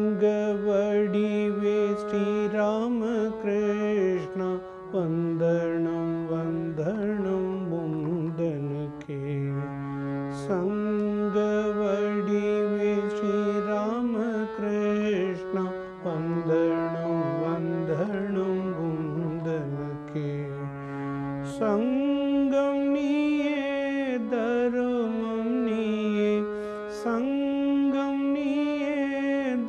சங்கவடிவே ஸ்ரீராமகிருஷ்ணா வந்தனம் வந்தனம் முந்தனுக்கே. சங்கவடிவே ஸ்ரீராமகிருஷ்ணா வந்தனம் வந்தனம் முந்தனுக்கே. சங்கம் நீயே தருமம் நீயே, சங்கம் நீயே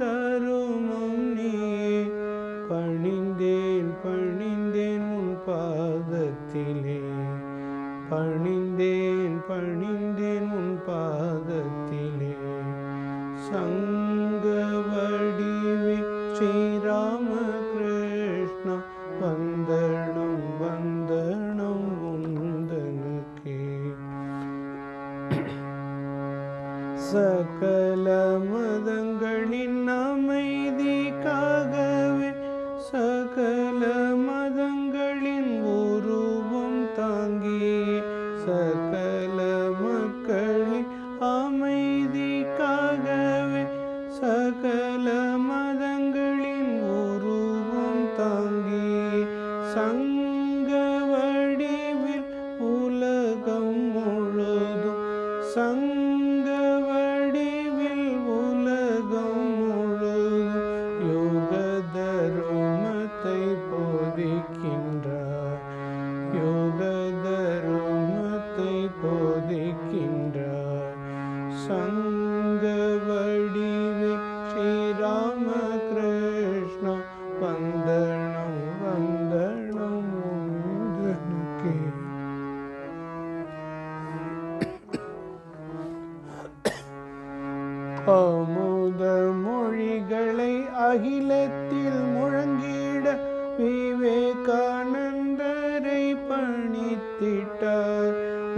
தருமம் நீயே. பணிந்தேன் பணிந்தேன் உன் பாதத்திலே, பணிந்தேன் பணிந்தேன் உன் பாதத்திலே. சங்கவடிவே ஸ்ரீராமகிருஷ்ணா வந்தனம் வந்தனம் உந்தனுக்கே. சகல மதங்களின் அமைதிக்காகவே, சகல மதங்களின் உருவம் தாங்கியே, சகல மக்களின் அமைதிக்காகவே, சகல மதங்களின் உருவம் தாங்கியே. சங்கவடிவில் உலகம் முழுதும், சங்கவடிவில் உலகம் முழுதும் யோக தருமத்தை போதிக்கின்றார், யோக தருமத்தை போதிக்கின்றார். சங்கவடிவே ஸ்ரீராமகிருஷ்ணா வந்தனம் வந்தனம் உந்தனுக்கே. அமுத மொழிகளை அகிலத்தில் முழங்கிட விவேகானந்தரை பணித்திட்டார்.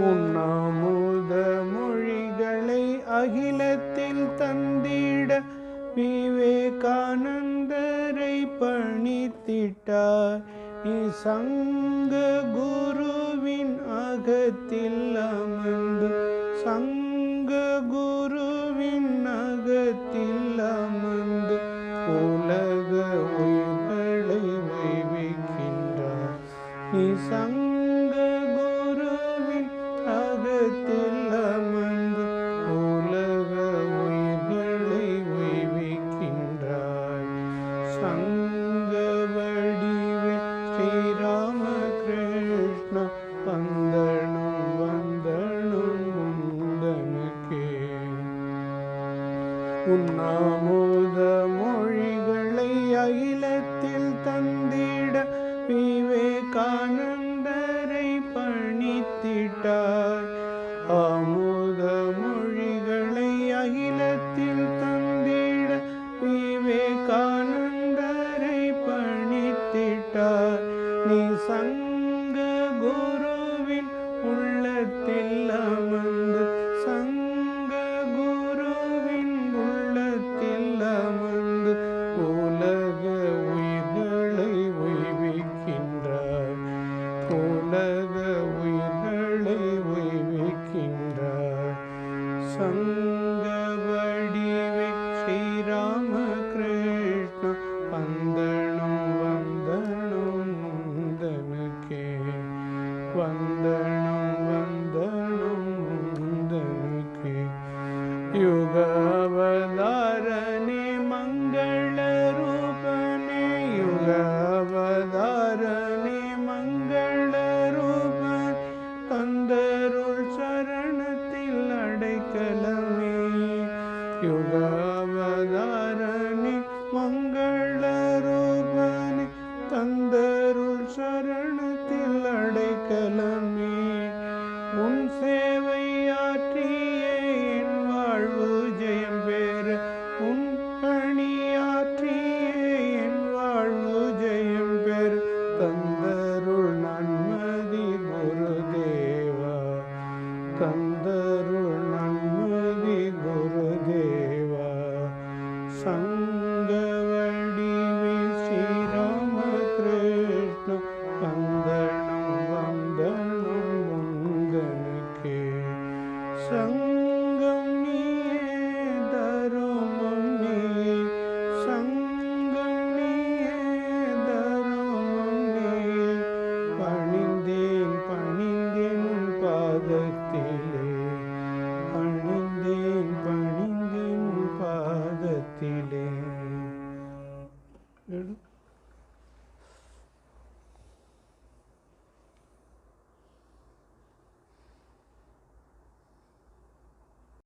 உண்ணாமுத மொழிகளை அகிலத்தில் தந்திட விவேகானந்தரை பணித்திட்டார். சங்க குருவின் அகத்தில் அமர்ந்து, சங்க குருவின் அகத்தில் அமர்ந்து உலக உயிர்களை வைவிக்கின்றார். சங்க குருவின் அகத்தில் அமர்ந்து உலக உயிர்களை வைவிக்கின்றார். சங்கவடிவே ஸ்ரீராமகிருஷ்ணா வந்தனம் வந்தனம் உந்தனுக்கே. உண்ணாமுத மொழிகளை அகிலத்தில் தந்திட விவேகானந்தரை பணித்திட்டார். அமுத மொழிகளை அகிலத்தில் தந்திட விவேகானந்தரை பணித்திட்டார். சங்க குருவின் உள்ளத்தில் அமர்ந்து, சங்க குருவின் உள்ளத்தில் அமர்ந்து உலக உயிர்களை உய்விக்கின்றார், உலக உயிர்களை உய்விக்கின்றார். சங்கவடிவே ஸ்ரீராமகிருஷ்ணா வந்தனம் வந்தனம் உந்தனுக்கே. வந்தனம் வந்தனம் உந்தனுக்கே. யுக அவதாரனே மங்கள ரூபனே, யுக அவதாரனே மங்கள ரூபன். தந்தருள் சரணத்தில் அடைக்கலமே, யுக அவதாரனே மங்கள ரூபனே. தந்தருள் சரணத்தில் அடைக்கலமே. உன் சேவையாற்றியே என் வாழ்வு ஜெயம் பெற, உன் பணியாற்றியே என் வாழ்வு ஜெயம் பெற. தந்தருள் நன்மதி குருதேவா, தந்தருள் நன்மதி குருதேவா. சங்க